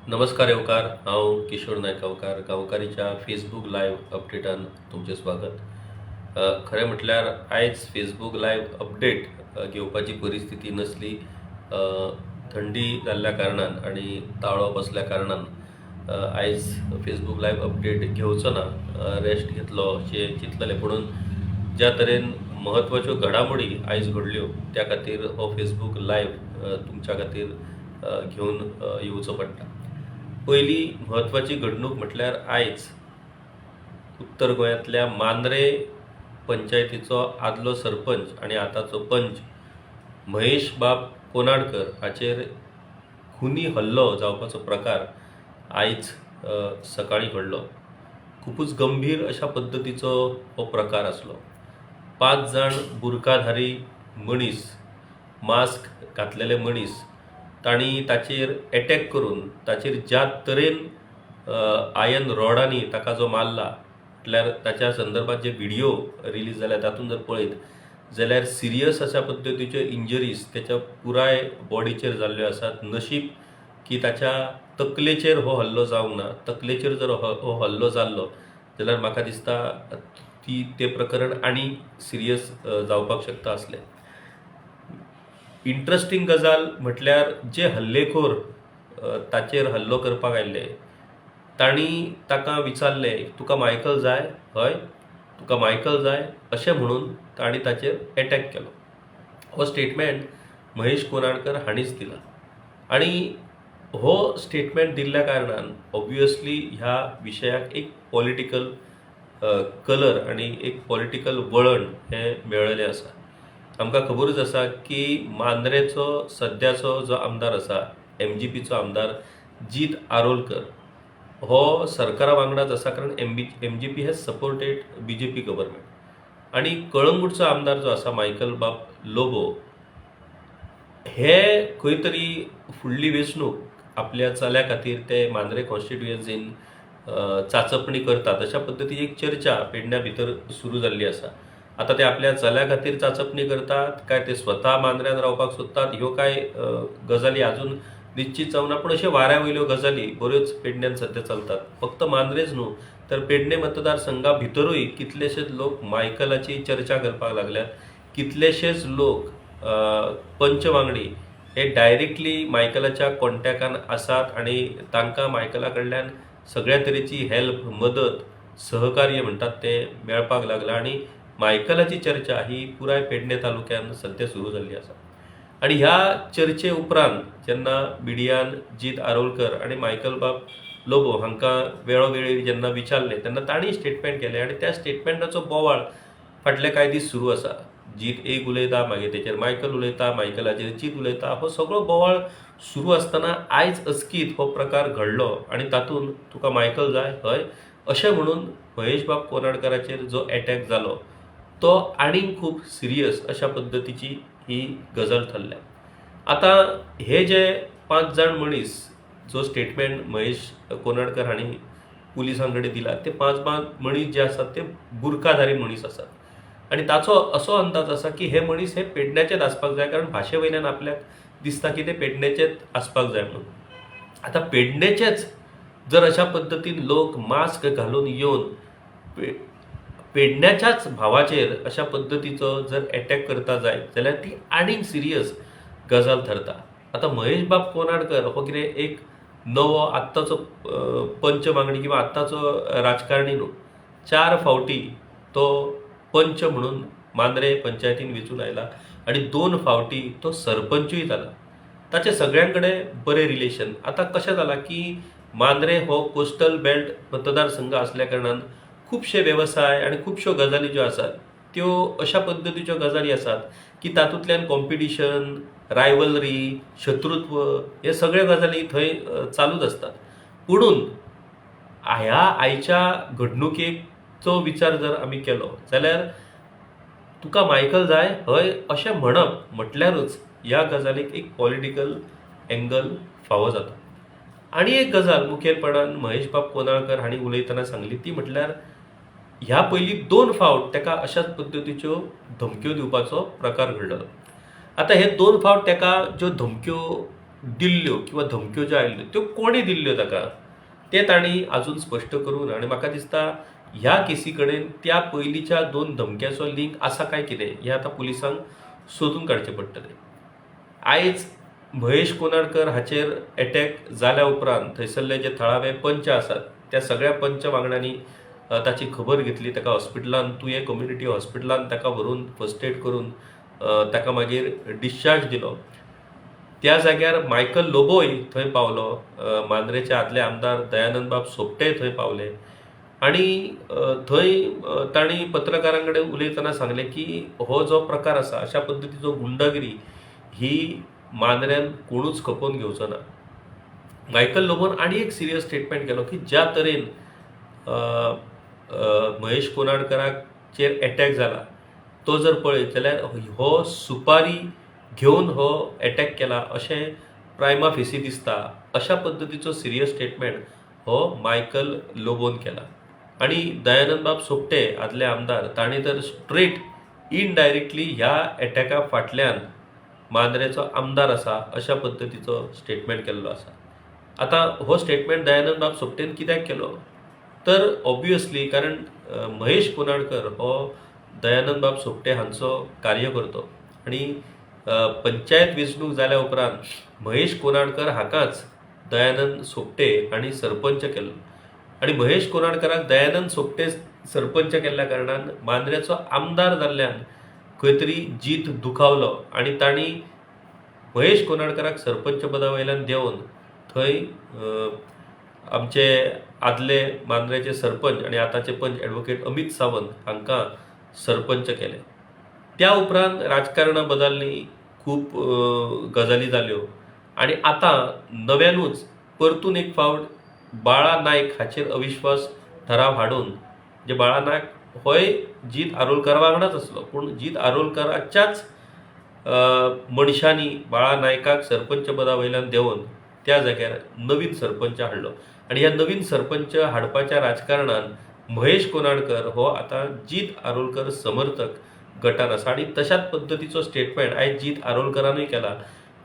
नमस्कार येवकार, हांव किशोर नायक गांवकारीच्या फेसबूक लायव्ह अपडेटान तुमचें स्वागत। खरें म्हटल्यार आयज फेसबूक लायव्ह अपडेट घेवपाची परिस्थिती नसली। थंडी जाल्ल्या कारणान आनी ताळो बसल्या कारणान आयज फेसबूक लायव्ह अपडेट घेवचो ना, रेस्ट घेतलो अशें चिंतलेलें। पुणून ज्या तरेन महत्वाच्यो घडामोडी आयज घडल्यो त्या खातीर हो फेसबूक लायव्ह तुमच्या खातीर घेवन येवचो पडटा। पहिली महत्वाची घडणूक म्हटल्यार आयज उत्तर गोंयांतल्या मांद्रे पंचायतीचो आदलो सरपंच आणि आताचो पंच महेश बाब कोनाडकर हाचेर खुनी हल्लो जावपाचो प्रकार आयज सकाळी घडलो। खूपच गंभीर अशा पद्धतीचो हो प्रकार आसलो। 5 जाण बुरकाधारी मनीस, मास्क घातलेले मनीस, तांणी ताचेर अटॅक करून ताचेर ज्या तरेन आयर्न रॉडांनी ताका जो मारला, म्हटल्यार ताच्या संदर्भात जे व्हिडिओ रिलीज जाल्या तातूंत जर पळयत जाल्यार सिरियस अशा पद्धतीच्यो इंजरीज त्याच्या पुराय बॉडीचेर जाल्ल्यो आसात। नशीब की ताच्या तकलेचेर हो हल्लो जावंक ना। तकलेचेर जर हो हल्लो जाल्लो जाल्यार म्हाका दिसता ते प्रकरण आनी सिरियस जावपाक शकता आसलें। इंट्रस्टिंग गजाल म्हटल्यार जे हल्लेखोर ताचेर हल्लो करपाक आयल्ले तांणी ताका विचारले, तुका मायकल जाय? हय, तुका मायकल जाय अशें म्हणून तांणी ताचेर अटॅक केलो। हो स्टेटमेंट महेश कोनाडकर हांणीच दिला आणि हो स्टेटमेंट दिल्ल्या कारणान ऑब्वियसली ह्या विशयाक एक पॉलिटिकल कलर आणि एक पॉलिटिकल वळण हे मेळ्ळेलें आसा। आमकां खबरूच आसा की मांद्रेचो सद्याचो जो आमदार आसा, MGPचो आमदार जीत आरोलकर, हो सरकारा वांगडाच आसा, कारण MGP has supported BJP government. आणि कळंगूटचो आमदार जो आसा मायकल बाब लोबो, हे खंय तरी फुडली वेंचणूक आपल्या चल्या खातीर ते मांद्रे कॉन्स्टिट्युएन्सीन चांचपणी करतात अशा पद्धतीची एक चर्चा पेडण्या भितर सुरू जाल्ली आसा। आता ते आपल्या चल्या खातीर चांचपणी करतात काय ते स्वता मांद्र्यान रावपाक सोदतात ह्यो काय गजाली अजून निश्चित जावना। पण अशे वाऱ्या वयल्यो गजाली बऱ्योच पेडण्यान सध्या चलतात। फक्त मांद्रेच न्हू तर पेडणे मतदारसंघा भितरूय कितलेशेच लोक मायकलाची चर्चा करपाक लागल्यात। कितलेशेच लोक पंच वांगडी हे डायरेक्टली मायकलाच्या कॉन्टॅक्टान आसात आणि तांकां मायकला कडल्यान सगळ्या तरेची हेल्प, मदत, सहकार्य म्हणटात ते मेळपाक लागला। आणि मायकलाची चर्चा ही पुराय पेडणे तालुक्यान सध्या सुरू जाल्ली आसा। आणि ह्या चर्चे उपरांत जेन्ना मिडियान जीत आरोलकर आणि मायकल बाब लोबो हांकां वेळोवेळी जेन्ना विचारले तेन्ना तांणी स्टेटमेंट केले आणि त्या स्टेटमेंटाचो बोवाळ फाटले कांय दीस सुरू आसा। जीत एक उलयता, मागीर तेचेर मायकल उलयता, मायकलाचेर जीत उलयता, हो सगळो बोवाळ सुरू आसतना आयज अचकीत हो प्रकार घडलो आणि तातूंत तुका मायकल जाय? हय अशें म्हणून महेश बाब कोनाडकराचेर जो अटॅक जालो तो आनीक खूब सिरियस अशा पद्धतीची ही गजाल थरल्या। आता हे जे 5 जाण मनीस जो स्टेटमेंट महेश कोनाडकर हांणी पुलिसां कडेन दिला, ते 5 मनीस जे आसात ते बुरकाधारी मनीस आसात। आणि ताचो असो अंदाज आसा की हे मनीस हे पेडण्याचेच आसपाक जाय, कारण भाशे वयल्यान आपल्याक दिसता की ते पेडण्याचेच आसपाक जाय म्हणून। आता पेडण्याचेच जर अशा पद्धतीन लोक मास्क घालून येवन पेडण्याच्याच भावाचेर अशा पद्धतीचो जर अटॅक करता जायत जाल्यार ती आनीक सिरियस गजाल ठरता। आता महेश बाब कोनाडकर हो कितें एक नवो आत्ताचो पंच वांगडी किंवा आत्ताचो राजकारणी न्हू। 4 फावटी तो पंच म्हणून मांद्रे पंचायतीन वेंचून आयला आणि 2 फावटी तो सरपंचूय जाला। ताचे सगळ्यांकडे बरे रिलेशन। आता कशें जाला की मांद्रे हो कोस्टल बेल्ट मतदारसंघ असल्या कारणान खूबशे व्यवसाय आणि खूबश्यो गजाली ज्यो आसात त्यो अशा पद्धतीच्यो गजाली आसात की तातूंतल्यान कॉम्पिटिशन, रायवलरी, शत्रुत्व हे सगळे गजाली थंय चालूच असतात। पुणून ह्या आयच्या घडणुकेचो विचार जर आमी केलो जाल्यार तुका मायकल जाय? हय अशें म्हणप म्हटल्यारूच ह्या गजालीक एक पॉलिटिकल एंगल फावो जाता। आणि एक गजाल मुखेलपणान महेश बाब कोनाडकर हांणी उलयतना सांगली ती म्हटल्यार ह्या पयलीं 2 फावट ताका अशाच पद्धतीच्यो धमक्यो दिवपाचो प्रकार घडलो। आता हे 2 फावट ताका ज्यो धमक्यो दिल्ल्यो किंवा धमक्यो ज्यो आयल्ल्यो त्यो कोणी दिल्ल्यो ताका ते तांणी अजून स्पश्ट करूं ना. आनी म्हाका दिसता ह्या केसी कडेन त्या पयलींच्या 2 धमक्याचो लिंक आसा काय कितें हें आतां पुलिसांक सोदून काडचें पडटलें. आयज महेश कोनाडकर हाचेर अटॅक जाल्या उपरांत थंयसरले जे थळावे पंच आसात त्या सगळ्या पंच वांगड्यांनी ताची खबर घेतली. ताका हॉस्पिटलांत तुये कम्युनिटी हॉस्पिटलांत ताका व्हरून फर्स्ट एड करून ताका मागीर डिस्चार्ज दिलो. त्या जाग्यार मायकल लोबोय थंय पावलो. मांद्रेचे आदले आमदार दयानंद बाब सोपटे थंय पावले आणि थंय तांणी पत्रकारां कडेन उलयतना सांगलें की हो जो प्रकार आसा अशा पद्दतीचो गुंडागिरी ही मांद्र्यान कोणूच खपोवन घेवचो ना. मायकल लोबोन आनी एक सिरियस स्टेटमेंट केलो की ज्या तरेन महेश कोनाडकराचेर अटॅक जाला तो जर पळयत जाल्यार हो सुपारी घेवन हो अटॅक केला अशें प्रायमा फेसी दिसता. अशा पद्दतीचो सिरियस स्टेटमेंट हो मायकल लोबोन केला. आणि दयानंद बाब सोपटे आदले आमदार तांणी तर स्ट्रेट इनडायरेक्टली ह्या अटॅका फाटल्यान मांद्रेचो आमदार आसा अशा पद्दतीचो स्टेटमेंट केल्लो आसा. आतां हो स्टेटमेंट दयानंद बाब सोपटेन कित्याक केलो तर ऑब्वियसली कारण महेश कोनाडकर हो दयानंद बाब सोपटे हांचो कार्यकर्तो आणि पंचायत वेंचणूक जाल्या उपरांत महेश कोनाडकर हाकाच दयानंद सोपटे हांणी सरपंच केल्लो आणि महेश कोनाडकराक दयानंद सोपटे सरपंच केल्ल्या कारणान मांद्रेचो आमदार जाल्ल्यान खंय तरी जीत दुखावलो आणि तांणी महेश कोनाडकराक सरपंच पदा वयल्यान देंवन थंय आमचे आदले मांद्रेचे सरपंच आणि आतांचे पंच ॲडव्होकेट अमित सावंत हांकां सरपंच केले. त्या उपरांत राजकारणां बदललीं, खूब गजाली जाल्यो आणि आतां नव्यानूच परतून एक फावट बाळा नायक हाचेर अविश्वास ठराव हाडून जे बाळा नायक होय जीत आरोलकरा वांगडाच आसलो पूण जीत आरोलकराच्याच मनशांनी बाळा नायकाक सरपंच पदा वयल्यान देंवन त्या जाग्यार नवीन सरपंच हाडलो आणि ह्या नवीन सरपंच हाडपाच्या राजकारणान महेश कोनाडकर हो आतां जीत आरोलकर समर्थक गटान आसा आणि तशाच पद्दतीचो स्टेटमेंट आयज जीत आरोलकरानूय केला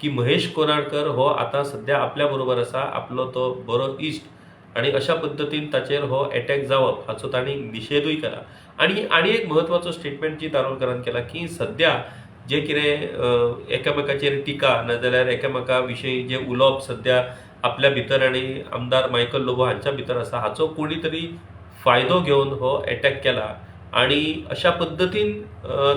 की महेश कोनाडकर हो आतां सध्या आपल्या बरोबर आसा, आपलो तो बरो इश्ट आणि अशा पद्दतीन ताचेर हो अटॅक जावप हाचो तांणी निशेधूय केला. आणि एक म्हत्वाचो स्टेटमेंट जीत आरोलकरान केला की सध्या जे कितें एकामेकाचेर टिका नाजाल्यार एकामेका विशीं जे उलोवप सध्या आपल्या भितर आणि आमदार मायकल लोबो हांच्या भितर आसा हाचो कोणी तरी फायदो घेवन हो अटॅक केला आणि अशा पद्दतीन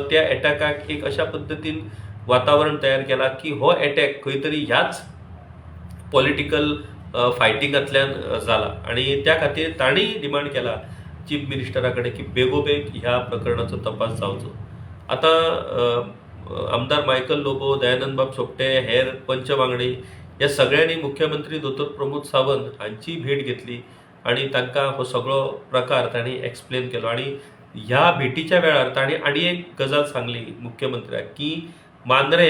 त्या अटॅकाक एक अशा पद्दतीन वातावरण तयार केला की हो अटॅक खंय तरी ह्याच पॉलिटिकल फायटिंगांतल्यान जाला आणि त्या खातीर तांणी डिमांड केला चीफ मिनिस्टरा कडेन की बेगोबेग ह्या प्रकरणाचो तपास जावचो. आतां आमदार मायकल लोबो, दयानंद बाब सोपटे, हेर पंच वांगडी ह्या सगळ्यांनी मुख्यमंत्री दोतोर प्रमोद सावंत हांची भेट घेतली आणि तांकां हो सगळो प्रकार तांणी एक्सप्लेन केलो आणि ह्या भेटीच्या वेळार तांणी आनी एक गजाल सांगली मुख्यमंत्र्याक की मांद्रे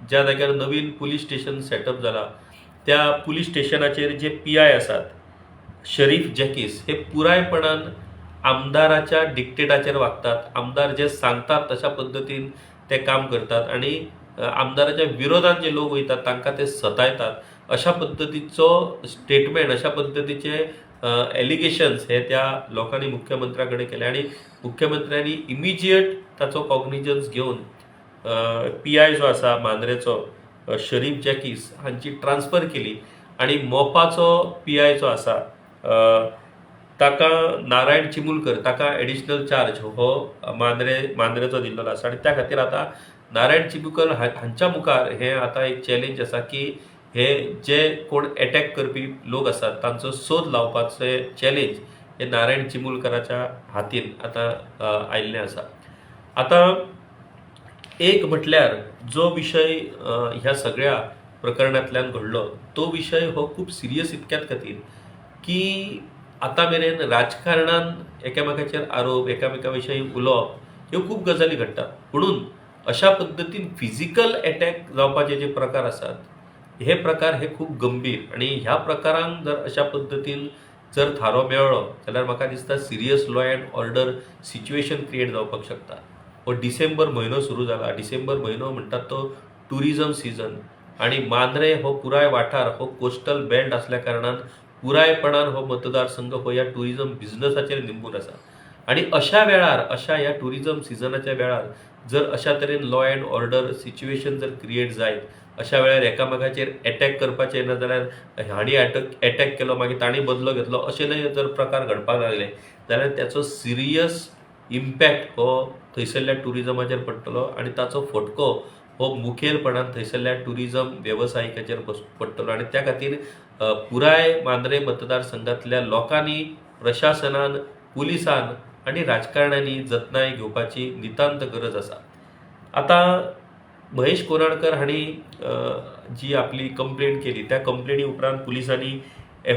ज्या जाग्यार नवीन पुलीस स्टेशन सेटअप जाला त्या पुलीस स्टेशनाचेर जे PI आसात शरीफ जॅकीस हे पुरायपणान आमदाराच्या डिक्टेटाचेर वागतात. आमदार जे सांगतात तशा पद्दतीन ते काम करतात आणि आमदाराच्या विरोधात जे लोक वयतात तांकां ते सतायतात. अशा पद्दतीचो स्टेटमेंट, अशा पद्दतीचे एलिगेशन्स हे त्या लोकांनी मुख्यमंत्र्या कडेन केले आणि मुख्यमंत्र्यांनी इमिजिएट ताचो कॉग्निजन्स घेवन PI जो आसा मांद्रेचो शरीफ जॅकीस हांची ट्रान्सफर केली आणि मोपाचो PI जो आसा ताका नारायण चिमुलकर ताका एडिशनल चार्ज हो मांद्रेचो दिल्लो आसा आणि त्या खातीर आतां नारायण चिमुलकर हांच्या मुखार हे आतां एक चॅलेंज आसा की हे जे कोण अटॅक करपी लोक आसात तांचो सोद लावपाचे चॅलेंज हे नारायण चिमुलकराच्या हातीन आतां आयिल्लें आसा. आतां एक म्हटल्यार जो विशय ह्या सगळ्या प्रकरणांतल्यान घडलो तो विशय हो खूब सिरियस इतक्यात खातीर की आतां मेरेन राजकारणान एकामेकाचेर आरोप, एकामेका विशयी उलोवप ह्यो खूब गजाली घडटात. म्हणून अशा पद्दतीन फिजिकल अटॅक जावपाचे जे प्रकार आसात हे प्रकार हे खूब गंभीर आणि ह्या प्रकारांक जर अशा पद्दतीन जर थारो मेळ्ळो जाल्यार म्हाका दिसता serious law and order situation create जावपाक शकता. हो डिसेंबर म्हयनो सुरू जाला. डिसेंबर म्हयनो म्हणटात तो टुरिजम सिजन आणि मांद्रे हो पुराय वाठार हो कोस्टल बेल्ट असल्या कारणान पुरायपणान हो मतदारसंघ हो या टुरिझम बिझनसाचेर निंबून आसा. आणि अशा वेळार अशा ह्या टुरिझम सिजनाच्या वेळार जर अशा तरेन लॉ अँड ऑर्डर सिच्युएशन जर क्रिएट जायत, अशा वेळार एकामेकाचेर अटॅक करपाचें ना जाल्यार हांणी अटॅक केलो मागीर तांणी बदलो घेतलो अशें जर प्रकार घडपाक लागले जाल्यार त्याचो सिरियस इम्पॅक्ट हो थंयसरल्या टुरिझमाचेर पडटलो आणि ताचो फटको हो मुखेलपणान थंयसरल्या टुरिझम वेवसायिकाचेर पडटलो. आणि त्या खातीर पुराय मांद्रे मतदारसंघातल्या लोकांनी, प्रशासनान, पुलिसान आणि राजकारण्यांनी जतनाय घेवपाची नितांत गरज आसा. आता महेश कोराडकर हांणी जी आपली कंप्लेंट केली त्या कंप्लेनी उपरांत पुलिसांनी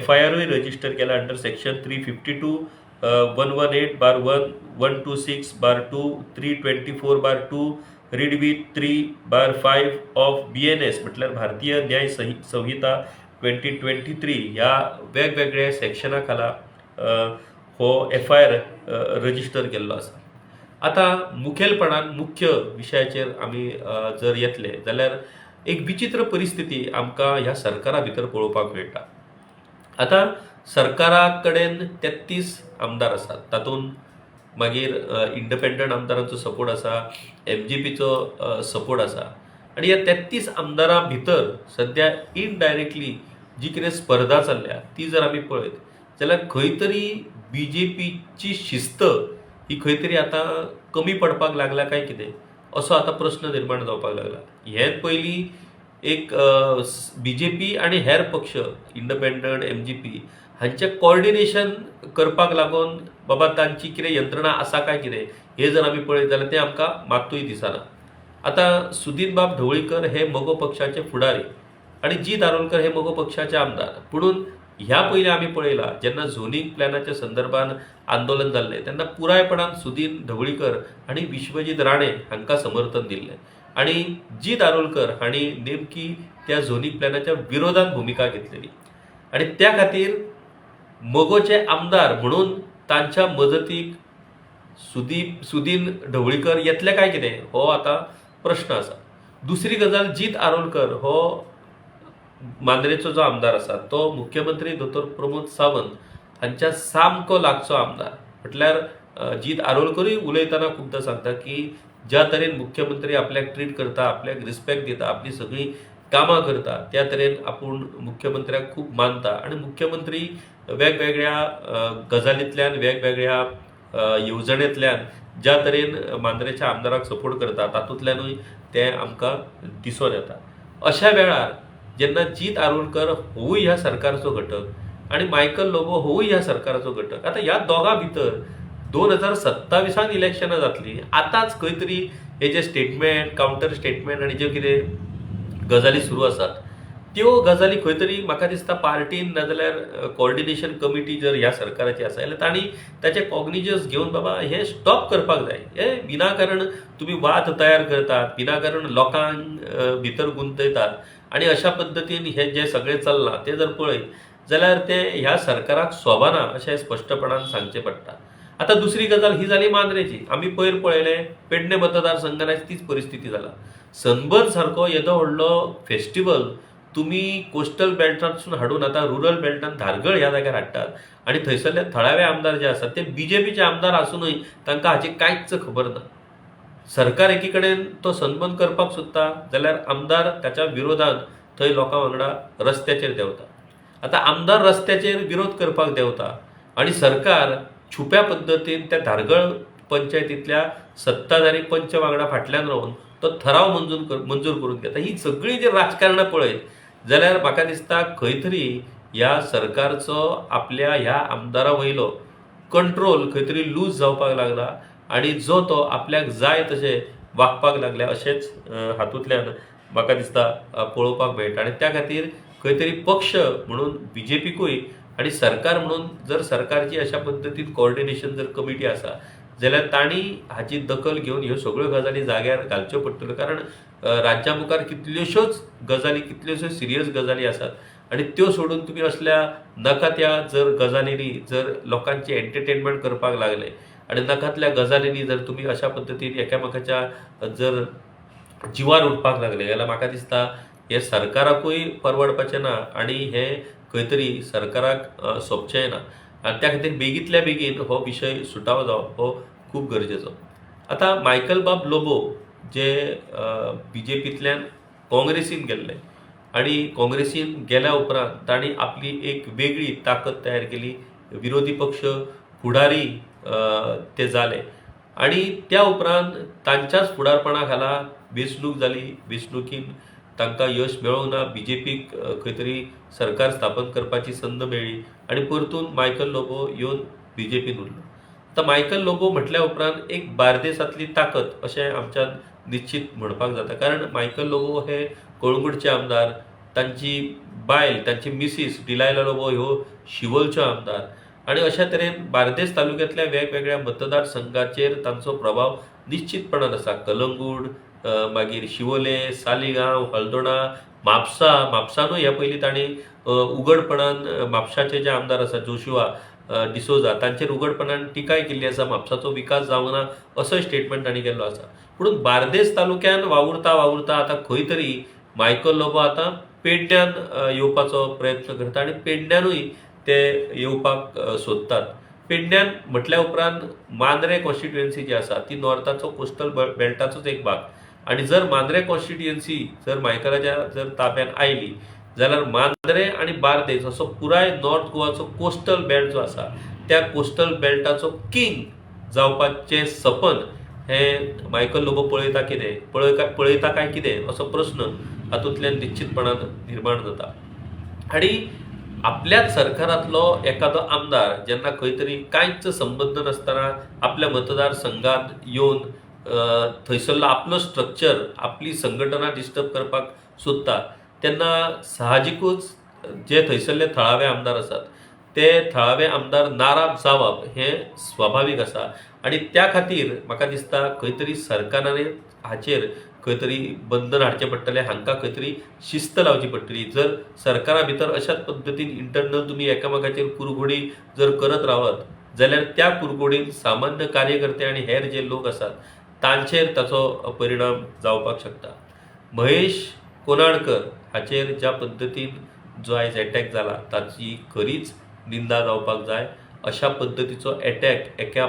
FIRूय रजिस्टर केला under section 352, 118/1, 126/2, 324/2 read with 3/5 of BNS म्हटल्यार भारतीय न्याय संहिता 2023 ह्या वेगवेगळ्या सेक्शना खाला हो FIR रजिस्टर केल्लो आसा. आता मुखेलपणान मुख्य विशयाचेर आमी जर येतले जाल्यार एक विचित्र परिस्थिती आमकां ह्या सरकारा भितर पळोवपाक मेळटा. आता सरकारा कडेन 33 आमदार आसात, तातूंत मागीर इंडिपेंडंट आमदारांचो सपोर्ट आसा, MGPचो सपोर्ट आसा. आणि ह्या 33 आमदारां भितर सध्या इनडायरेक्टली जी कितें स्पर्धा चल्ल्या ती जर आमी पळयत जाल्यार खंय तरी BJPची शिस्त ही खंय तरी आतां कमी पडपाक लागला काय कितें असो आतां प्रश्न निर्माण जावपाक लागला. हेच पयलीं एक BJP आणि हेर पक्ष इंडिपेंडंट MGP हांचे कॉर्डिनेशन करपाक लागून बाबा तांची कितें यंत्रणा आसा काय कितें हे जर आमी पळयत जाल्यार तें आमकां मातूय दिसना. आता सुदीनबाब ढवळीकर हे मगो पक्षाचे फुडारी आणि जी दारोलकर हे मगो पक्षाचे आमदार. पुणून ह्या पयलीं आमी पळयलां जेन्ना झोनिंग प्लॅनाच्या संदर्भान आंदोलन जाल्लें तेन्ना पुरायपणान सुदीन ढवळीकर आणि विश्वजीत राणे हांकां समर्थन दिल्लें. आणि जी दारोलकर हांणी नेमकी त्या झोनिंग प्लॅनाच्या विरोधात भुमिका घेतलेली. आणि त्या खातीर मगोचे आमदार म्हणून तांच्या मजतीक सुदीन ढवळीकर येतले काय कितें हो आतां प्रश्न आसा. दुसरी गजाल, जीत आरोलकर हो मांद्रेचो जो आमदार आसा तो मुख्यमंत्री दोतोर प्रमोद सावंत हांच्या सामको लागचो आमदार. म्हटल्यार जीत आरोलकरूय उलयतना खुबदां सांगता की ज्या तरेन मुख्यमंत्री आपल्याक ट्रीट करता, आपल्याक रिस्पेक्ट दिता, आपली सगळी कामां करता त्या तरेन आपूण मुख्यमंत्र्याक खूब मानता. आणि मुख्यमंत्री वेगवेगळ्या गजालींतल्यान, वेगवेगळ्या येवजणेंतल्यान ज्या तरेन मांद्रेच्या आमदाराक सपोर्ट करता तातूंतल्यानूय तें आमकां दिसून येता. अशा वेळार जेन्ना जीत आरोलकर होवूय ह्या सरकारचो घटक आणि मायकल लोबो होवूय ह्या सरकाराचो घटक, आता ह्या दोगां भितर 2027 इलेक्शनां जातलीं. आतांच खंय तरी हे जे स्टेटमेंट, काउंटर स्टेटमेंट आणि ज्यो कितें गजाली सुरू आसात त्यो गजाली खंय तरी म्हाका दिसता पार्टीन नाजाल्यार कॉर्डिनेशन कमिटी जर ह्या सरकाराची आसा जाल्यार तांणी ताचे कॉग्निजन्स घेवन बाबा हे स्टॉप करपाक जाय. हे विनाकारण तुम्ही वाद तयार करतात, विनाकारण लोकांक भितर गुंतयतात आणि अशा पद्दतीन हे जे सगळें चल्लां तें जर पळयत जाल्यार तें ह्या सरकाराक सोबाना अशें स्पश्टपणान सांगचें पडटा. आता दुसरी गजाल ही जाली मांद्रेची. आमी पयर पळयलें पेडणे मतदारसंघान तीच परिस्थिती जाला. सनबर्न सारको येदो व्हडलो फेस्टिवल तुम्ही कोस्टल बेल्टांतसून हाडून आता रुरल बेल्टांत धारगळ ह्या जाग्यार हाडटात आणि थंयसरले थळावे आमदार जे आसात ते BJPचे आमदार आसूनय तांकां हाची कांयच खबर ना. सरकार एकी कडेन तो सन्मान करपाक सोदता जाल्यार आमदार त्याच्या विरोधात थंय लोकां वांगडा रस्त्याचेर देंवता. आता आमदार रस्त्याचेर विरोध करपाक देंवता आणि सरकार छुप्या पद्दतीन त्या धारगळ पंचायतींतल्या सत्ताधारी पंच वांगडा फाटल्यान रावन तो ठराव मंजूर करून घेता. ही सगळी जी राजकारणां पळयत जाल्यार म्हाका दिसता खंय तरी ह्या सरकारचो आपल्या ह्या आमदारा वयलो कंट्रोल खंय तरी लूज जावपाक लागला आणि जो तो आपल्याक जाय तशें वागपाक लागल्या अशेंच हातूंतल्यान म्हाका दिसता पळोवपाक मेळटा. आणि त्या खातीर खंय तरी पक्ष म्हणून BJPकूय आणि सरकार म्हणून जर सरकारची अशा पद्दतीन कॉर्डिनेशन जर कमिटी आसा जाल्यार तांणी हाची दखल घेवन ह्यो सगळ्यो गजाली जाग्यार घालच्यो पडटल्यो. कारण राज्या मुखार कितल्योश्योच गजाली, कितल्योश्योच सिरियस गजाली आसात आणि त्यो सोडून तुम्ही असल्या नाका त्या जर गजालींनी जर लोकांची एंटरटेनमेंट करपाक लागले आणि नाकातल्या गजालींनी जर तुम्ही अशा पद्दतीन एकामेकाच्या जर जिवार उठपाक लागले जाल्यार म्हाका दिसता हे सरकाराकूय परवडपाचें ना आनी हे खंय तरी सरकाराक सोबचेंय ना आनी त्या खातीर बेगींतल्या बेगीन हो विशय सुटावो जावप हो खूब गरजेचो. आता मायकल बाब लोबो जे बीजेपींतल्यान काँग्रेसीन गेल्ले आणि काँग्रेसीन गेल्या उपरांत तांणी आपली एक वेगळी ताकद तयार केली. विरोधी पक्ष फुडारी ते जाले आणि त्या उपरांत तांच्याच फुडारपणा खाला वेंचणूक जाली. वेंचणुकीन तांकां यश मेळोंक ना. बीजेपीक खंय तरी सरकार स्थापन करपाची संद मेळ्ळी आणि परतून मायकल लोबो येवन बीजेपीन उरलो. आता मायकल लोबो म्हटल्या उपरांत एक बार्देसांतली ताकद अशें आमच्यान निश्चित म्हणपाक जाता. कारण मायकल लोबो हे कळंगूटचे आमदार, तांची बायल तांची मिसीस डिलायला लोबो ह्यो शिवोलच्यो आमदार आणि अशा तरेन बार्देस तालुक्यांतल्या वेगवेगळ्या मतदारसंघाचेर तांचो प्रभाव निश्चितपणान आसा. कलंगूट, मागीर शिवोले, सालिगांव, हळदोणा, म्हापसानूय ह्या पयलीं तांणी उघडपणान म्हापशाचे जे आमदार आसा जोशुआ डिसोजा तांचेर उघडपणान टिकाय केल्ली आसा. म्हापसाचो विकास जावंक ना असोय स्टेटमेंट तांणी केल्लो आसा. पूण बार्देस तालुक्यान वावुरता आतां खंय तरी मायकल लोबो आतां पेडण्यान येवपाचो प्रयत्न करता आनी पेडण्यानूय ते येवपाक सोदतात. पेडण्यान म्हटल्या उपरांत मांद्रे कॉन्स्टिट्युएन्सी जी आसा ती नॉर्थाचो कोस्टल बेल्टाचोच एक भाग आणि जर मांद्रे कॉन्स्टिट्युएन्सी जर मायकलाच्या जर ताब्यात आयली जाल्यार मांद्रे आणि बार्देस असो पुराय नॉर्थ गोवाचो कोस्टल बेल्ट जो आसा त्या कोस्टल बेल्टाचो किंग जावपाचें सपन हे मायकल लोबो पळयता काय कितें असो प्रश्न हातूंतल्यान निश्चितपणान निर्माण जाता. आणि आपल्याच सरकारांतलो एखादो आमदार जेन्ना खंय तरी कांयच संबंध नासतना आपल्या मतदारसंघात येवन थंयसरलो आपलो स्ट्रक्चर आपली संघटना डिस्टर्ब करपाक सोदता तेन्ना साहजिकूच जे थंयसरले थळावे आमदार आसात ते थळावे आमदार नाराज जावप हे स्वाभाविक आसा. आणि त्या खातीर म्हाका दिसता खंय तरी सरकारान हाचेर खंय तरी बंधन हाडचें पडटलें. हांकां खंय तरी शिस्त लावची पडटली. जर सरकारा भितर अशाच पद्दतीन इंटरनल तुमी एकामेकाचेर कुरघोडी जर करत रावत जाल्यार त्या कुरघोडीन सामान्य कार्यकर्ते आनी हेर जे लोक आसात तांचेर ताचो परिणाम जावपाक शकता. महेश कोनाडकर हाचेर ज्या पद्दतीन जो आयज अटॅक जाला ताची खरीच निंदा जावपाक जाय. अशा पद्दतीचो अटॅक एका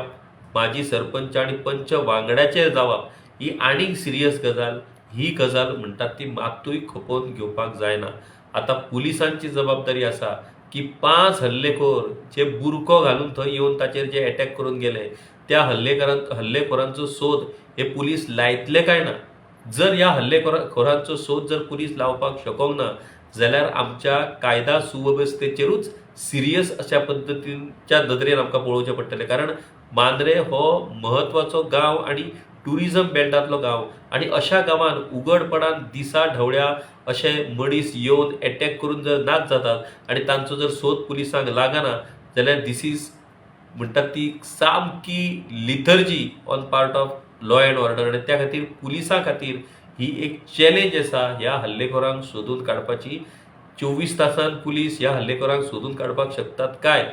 माजी सरपंच आनी पंच वांगड्याचेर जावप ही आनीक सिरियस गजाल. ही गजाल म्हणटात ती मातूय खपोवन घेवपाक जायना. आता पुलिसांची जबाबदारी आसा की 5 हल्लेखोर जे बुरको घालून थंय येवन ताचेर जे अटॅक करून गेले त्या हल्लेखोरांचो सोद हे पुलीस लायतले काय ना. जर ह्या हल्लेखोरांचो सोद जर पुलीस लावपाक शकोंक ना जाल्यार आमच्या कायदा सुवेवस्थेचेरूच सिरियस अशा पद्दतीच्या नदरेन आमकां पळोवचें पडटलें. कारण मांद्रे हो महत्वाचो गांव आनी टुरिझम बेल्टांतलो गांव आनी अशा गांवांत उघडपणान दिसा ढवळ्या अशे मनीस येवन अटॅक करून जर नाच जातात आनी तांचो जर सोद पुलिसांक लागना जाल्यार दीस इज म्हणटात ती सामकी lethargy on part of law and order. आनी त्या खातीर पुलिसां खातीर ही एक चॅलेंज आसा ह्या हल्लेखोरांक सोदून काडपाची. 24 तासान पुलीस ह्या हल्लेखोरांक सोदून काडपाक शकतात काय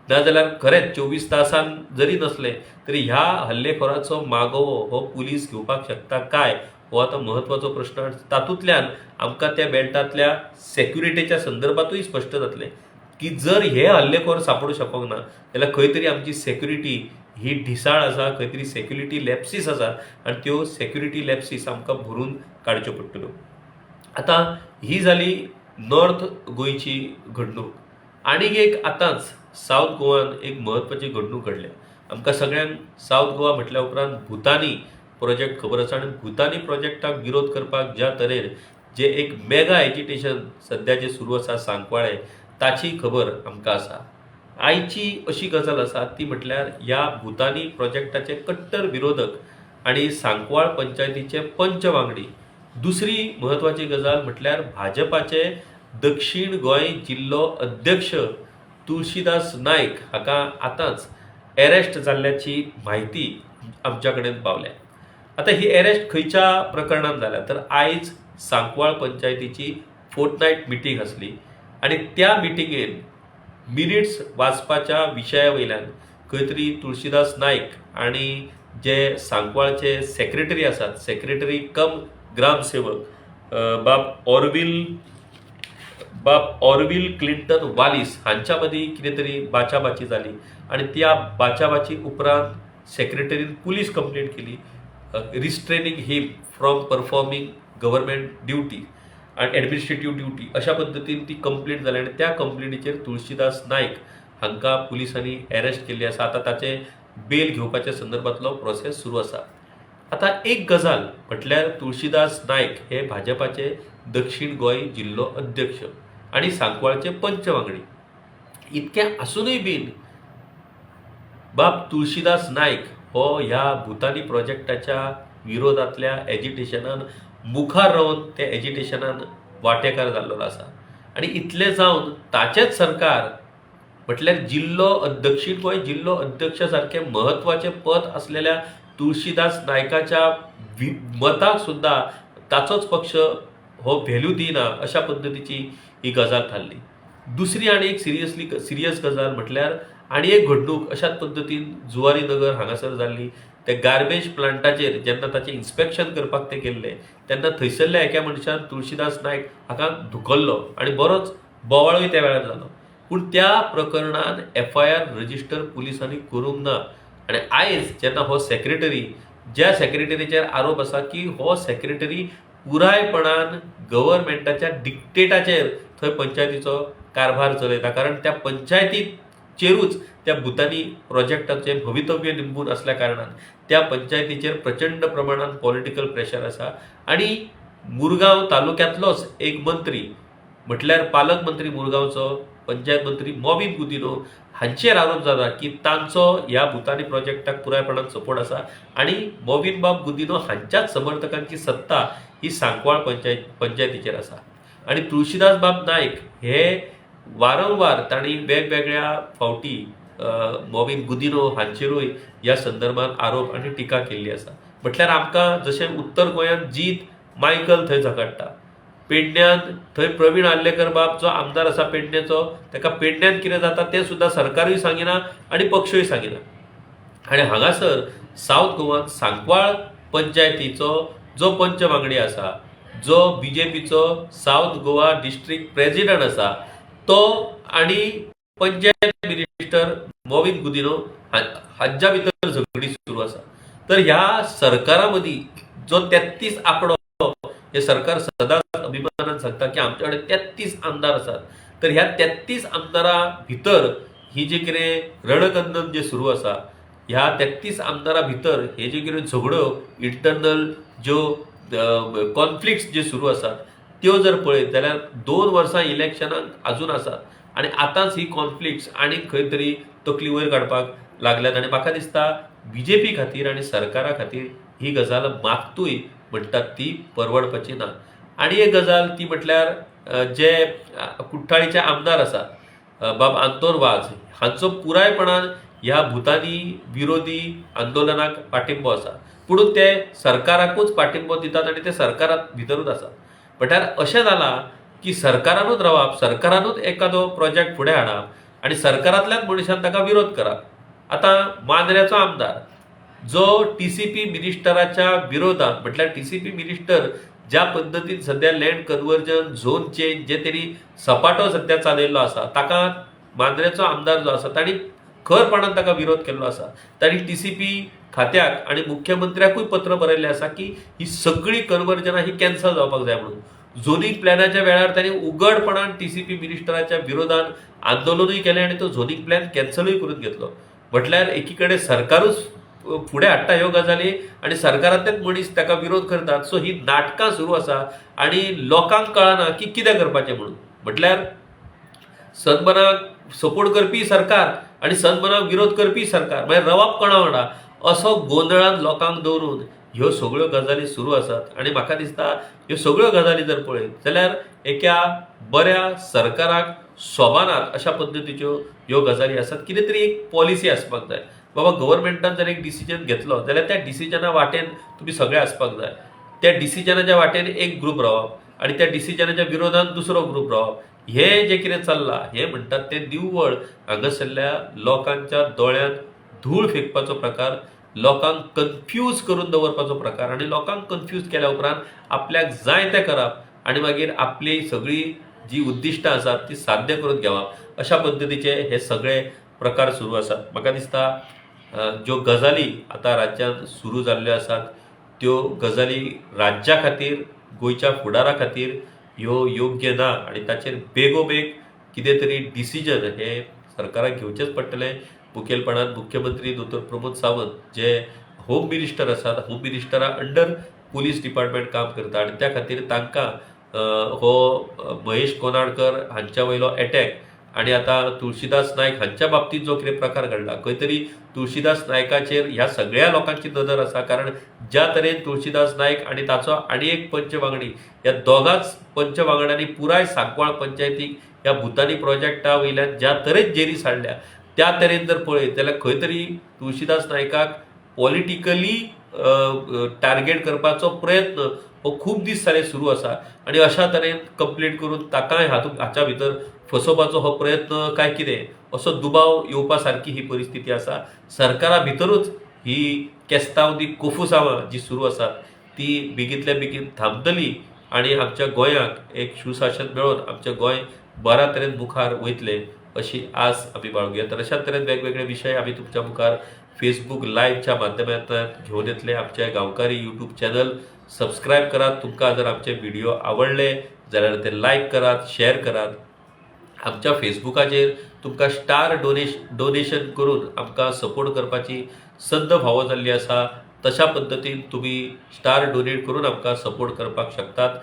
नाजाल्यार खरेंच 24 तासान जरी नसले तरी ह्या हल्लेखोराचो मागोवो हो पुलीस घेवपाक शकता काय हो आता महत्वाचो प्रश्न. तातूंतल्यान आमकां त्या बेल्टांतल्या सेक्युरिटीच्या संदर्भातूय स्पश्ट जातलें की जर हे हल्लेखोर सापडू शकोंक ना जाल्यार खंय तरी आमची सेक्युरिटी ही ढिसाळ आसा, खंय तरी सेक्युरिटी लॅप्सीस आसात आनी त्यो सेक्युरिटी लॅप्सीस आमकां भरून काडच्यो पडटल्यो. आता ही जाली नॉर्थ गोंयची घडणूक. आनीक एक आतांच सावथ गोवान एक म्हत्वाची घडणूक घडल्या. आमकां सगळ्यांक सावथ गोवा म्हटल्या उपरांत भुतानी प्रोजेक्ट खबर आसा आनी भुतानी प्रोजेक्टाक विरोध करपाक ज्या तरेन जे एक मेगा एजिटेशन सद्या जे सुरू आसा सांकवाळे ताची खबर आमकां आसा. आयची अशी गजाल आसा ती म्हटल्यार ह्या भुतानी प्रोजेक्टाचे कट्टर विरोधक आनी सांकवाळ पंचायतीचे पंच वांगडी. दुसरी म्हत्वाची गजाल म्हटल्यार भाजपाचे दक्षिण गोंय जिल्लो अध्यक्ष तुळशीदास नायक हाका आतांच अरेस्ट जाल्ल्याची म्हायती आमच्या कडेन पावल्या. आता ही अरेस्ट खंयच्या प्रकरणान जाल्या तर आयज सांकवाळ पंचायतीची फोर्टनायट मिटींग आसली आनी त्या मिटिंगेन मिनिट्स वाचपाच्या विशया वयल्यान खंय तरी तुळशीदास नायक आनी जे सांकवाळचे सेक्रेटरी आसात, सेक्रेटरी कम ग्रामसेवक बाब ऑरविल क्लिंटन वालिस हांच्या मदीं कितें तरी बाचाबाची जाली आणि त्या बाचाबाची उपरांत सेक्रेटरीन पुलीस कंप्लेंट केली restraining him from performing government duty आणि एडमिनिस्ट्रेटिव्ह ड्युटी अशा पद्दतीन ती कंप्लेंट जाली आणि त्या कंप्लेंटीचेर तुळशीदास नायक हांकां पुलिसांनी अरेस्ट केल्ली आसा. आतां ताचे बेल घेवपाच्या संदर्भातलो प्रोसेस सुरू आसा. आता एक गजाल म्हटल्यार तुळशीदास नायक हे भाजपाचे दक्षिण गोंय जिल्लो अध्यक्ष आणि सांकवाळचे पंच वांगडी. इतकें आसूनय बीन बाब तुळशीदास नायक हो ह्या भुतानी प्रोजेक्टाच्या विरोधातल्या एजिटेशनान मुखार रावन त्या एजिटेशनान वांटेकार जाल्लो आसा. आणि इतलें जावन ताचेच सरकार म्हटल्यार दक्षिण गोंय जिल्लो अध्यक्ष सारखे महत्वाचे पद असलेल्या तुळशीदास नायकाच्या मताक सुद्धा ताचोच पक्ष हो व्हॅल्यू दिना अशा पद्दतीची ही गजाल थारली. दुसरी आनी एक सिरियस गजाल म्हटल्यार आनी एक घडणूक अशाच पद्दतीन जुवारी नगर हांगासर जाल्ली. ते गार्बेज प्लांटाचेर जेन्ना ताचें इन्स्पेक्शन करपाक ते गेल्ले तेन्ना थंयसरल्या एका मनशान तुळशीदास नायक हाका धुकल्लो आणि बरोच बोवाळूय त्या वेळार जालो. पूण त्या प्रकरणान FIR रजिस्टर पुलिसांनी करूंक ना. आणि आयज जेन्ना हो सेक्रेटरी ज्या सेक्रेटरीचेर आरोप आसा की हो सेक्रेटरी पुरायपणान गव्हर्मेंटाच्या डिक्टेटाचेर थंय पंचायतीचो कारभार चलयता, कारण त्या पंचायतीचेरूच त्या भुतानी प्रोजेक्टाचे भवितव्य निंबून असल्या कारणान त्या पंचायतीचेर प्रचंड प्रमाणात पॉलिटिकल प्रेशर आसा. आणि मुरगांव तालुक्यांतलोच एक मंत्री म्हटल्यार पालकमंत्री मुरगांवचो पंचायत मंत्री मॉविन गुदिनो हांचेर आरोप जाता की तांचो ह्या भुतानी प्रोजेक्टाक पुरायपणान सपोर्ट आसा आणि मॉविन बाब गुदिनो हांच्याच समर्थकांची सत्ता ही सांकवाळ पंचायतीचेर आसा. आणि तुळशीदास बाब नायक हे वारंवार तांणी वेगवेगळ्या फावटी मॉविन गुदिनो हांचेरूय ह्या संदर्भात आरोप आनी टिका केल्ली आसा. म्हटल्यार आमकां जशें उत्तर गोंयांत जीत मायकल थंय झगडटा, पेडण्यान थंय प्रवीण आल्लेकर बाब जो आमदार आसा पेडण्याचो ताका पेडण्यान कितें जाता तें सुद्दां सरकारूय सांगिना आनी पक्षूय सांगिना. आनी हांगासर सावथ गोवान सांकवाळ पंचायतीचो जो पंच वांगडी आसा, जो BJPचो सावथ गोवा डिस्ट्रिक्ट प्रेसिडेंट आसा, तो आनी पंचायत मिनिस्टर मॉविन गुदिनो हांच्या भितर झगडी सुरू आसा. तर ह्या सरकारा मदीं जो 33 आंकडो हे सरकार सदांच अभिमानान सांगता की आमचे कडेन 33 आमदार आसात. तर ह्या 33 आमदारां भितर ही जी कितें रणकंदन जे सुरू आसा, ह्या 33 आमदारां भितर हे जे कितें झगड्यो इंटरनल ज्यो कॉन्फ्लिक्ट्स जे सुरू आसात त्यो जर पळयत जाल्यार 2 वर्सां इलेक्शनाक अजून आसात आणि आतांच ही कॉन्फ्लिक्ट्स आनी खंय तरी तकली वयर काडपाक लागल्यात. आणि म्हाका दिसता BJP खातीर आनी सरकारा खातीर ही गजाल मागतूय म्हणटात ती परवडपाची ना. आणि एक गजाल ती म्हटल्यार जे कुठ्ठाळीचे आमदार आसात बाब आंतोर वाझ हांचो पुरायपणान ह्या भुतानी विरोधी आंदोलनाक पाठिंबो आसा, पूण ते सरकाराकूच पाठिंबो दितात आणि ते सरकारात भितरूच आसा. म्हटल्यार अशें जाला की सरकारानूच रावप, सरकारानूच एखादो प्रोजेक्ट फुडें हाडप आणि सरकारांतल्याच मनशान ताका विरोध करप. आतां मांद्र्याचो आमदार जो TCP मिनिस्टराच्या विरोधात म्हटल्यार TCP मिनिस्टर ज्या पद्दतीन सध्या लँड कन्वर्जन झोन चेंज जे तरी सपाटो सध्या चालयल्लो आसा ताका मांद्रेचो आमदार जो आसा तांणी खरपणान ताका विरोध केल्लो आसा. तांणी TCP खात्याक आणि मुख्यमंत्र्याकूय पत्र बरयल्लें आसा की ही सगळी कन्वर्जनां ही कॅन्सल जावपाक जाय म्हणून. झोनिंग प्लॅनाच्या वेळार तांणी उघडपणान TCP मिनिस्टराच्या विरोधान आंदोलनूय केलें आणि तो झोनिंग प्लॅन कॅन्सलूय करून घेतलो. म्हटल्यार एकीकडे सरकारूच फुडें हाडटा ह्यो गजाली आणि सरकारांतलेच मनीस ताका विरोध करतात. सो ही नाटकां सुरू आसा आणि लोकांक कळना की कितें करपाचें म्हणून. म्हटल्यार सनमनाक सपोर्ट करपी सरकार आणि सनमनाक विरोध करपी सरकार मागीर रवप कोणा वांगडा असो गोंधळान लोकांक दवरून ह्यो सगळ्यो गजाली सुरू आसात. आणि म्हाका दिसता ह्यो सगळ्यो गजाली जर पळयत जाल्यार एका बऱ्या सरकाराक सोबानात अशा पद्दतीच्यो ह्यो गजाली आसात. कितें तरी एक पॉलिसी आसपाक जाय. बाबा गव्हर्मेंटान जर एक डिसिजन घेतलो जाल्यार त्या डिसिजना वाटेन तुम्ही सगळे आसपाक जाय. त्या डिसिजनाच्या वाटेन एक ग्रूप रावप आणि त्या डिसिजनाच्या विरोधात दुसरो ग्रूप रावप. हे जे कितें चल्लां हे म्हणटात ते निव्वळ हांगासरल्या लोकांच्या दोळ्यांत धूळ फेकपाचो प्रकार लोकांक कन्फ्यूज करून दवरपाचो प्रकार आनी लोकांक कन्फ्यूज केल्या उपरांत आपल्याक जाय तें करप आनी मागीर आपली सगळी जी उद्दिश्टां आसात ती साध्य करून घेवप अशा पद्दतीचे हे सगळे प्रकार सुरू आसात. म्हाका दिसता ज्यो गजाली आतां राज्यांत सुरू जाल्ल्यो आसात त्यो गजाली राज्या खातीर गोंयच्या फुडारा खातीर ह्यो योग्य ना आनी ताचेर बेगोबेग कितें तरी डिसिजन हे सरकाराक घेवचेच पडटले. मुखेलपणान मुख्यमंत्री दोतोर प्रमोद सावंत जे होम मिनिस्टर आसात, होम मिनिस्टरा अंडर पुलीस डिपार्टमेंट काम करता आनी त्या खातीर तांकां हो महेश कोनाडकर हांच्या वयलो अटॅक आनी आतां तुळशीदास नायक हांच्या बाबतींत जो कितें प्रकार घडला खंय तरी तुळशीदास नायकाचेर ह्या सगळ्या लोकांची नदर आसा. कारण ज्या तरेन तुळशीदास नायक आनी ताचो आनी एक पंच वांगडी ह्या दोगांच पंच वांगड्यांनी पुराय सांकवाळ पंचायतीक ह्या भुतानी प्रोजेक्टा वयल्यान ज्या तरेन जेरीस हाडल्या त्या तरेन जर पळयत जाल्यार खंय तरी तुळशीदास नायकाक पॉलिटिकली टार्गेट करपाचो प्रयत्न हो खूब दीस जाले सुरू आसा आनी अशा तरेन कंप्लेंट करून ताकाय हाच्या भितर फसोवपाचो हो प्रयत्न काय कितें असो दुबाव येवपा सारकी ही परिस्थिती आसा. सरकारा भितरूच ही केस्तांवदी कोफुसांवां जी सुरू आसात ती बेगींतल्या बेगीन थांबतली आनी आमच्या गोंयाक एक सुशासन मेळोन आमचें गोंय बऱ्या तरेन मुखार वयतलें अशी आस आमी बाळगुया. तर अशा तरेन वेगवेगळे विशय आमी तुमच्या मुखार फेसबुक लायव्हच्या माध्यमांतल्यान घेवन येतले. आमचे गांवकारी यूट्यूब चॅनल सबस्क्रायब करात. तुमकां जर आमचे व्हिडिओ आवडले जाल्यार ते लायक करात, शेअर करात. आमच्या फेसबुकाचेर तुमकां स्टार डोनेशन करून आमकां सपोर्ट करपाची संद फावो जाल्ली आसा. तशा पद्दतीन तुमी स्टार डोनेट करून आमकां सपोर्ट करपाक शकतात.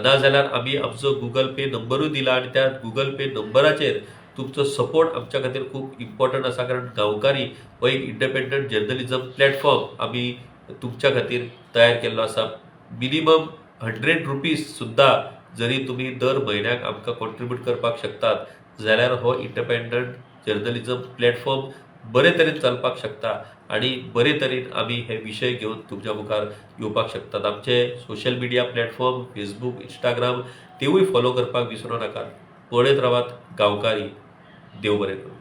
नाजाल्यार आमी आमचो गुगल पे नंबरूय दिला आनी त्या गुगल पे नंबराचेर तुमचो सपोर्ट आमच्या खातीर खूब इम्पॉर्टंट आसा. कारण गांवकारी हो एक इंडिपेंडंट जर्नलिझम प्लॅटफॉर्म आमी तुमच्या खातीर तयार केल्लो आसा. मिनिमम 100 रुपीज सुद्दां जरी तुमी दर म्हयन्याक आमकां कॉन्ट्रिब्यूट करपाक शकतात जाल्यार हो इंडिपेंडंट जर्नलिझम प्लॅटफॉर्म बरे तरेन चलपाक शकता आनी बरे तरेन आमी हे विशय घेवन तुमच्या मुखार येवपाक शकतात. आमचे social media platform Facebook, Instagram तेवूय फॉलो करपाक विसरूं नाकात. पळयत रावात गांवकारी. देव बरें करूं.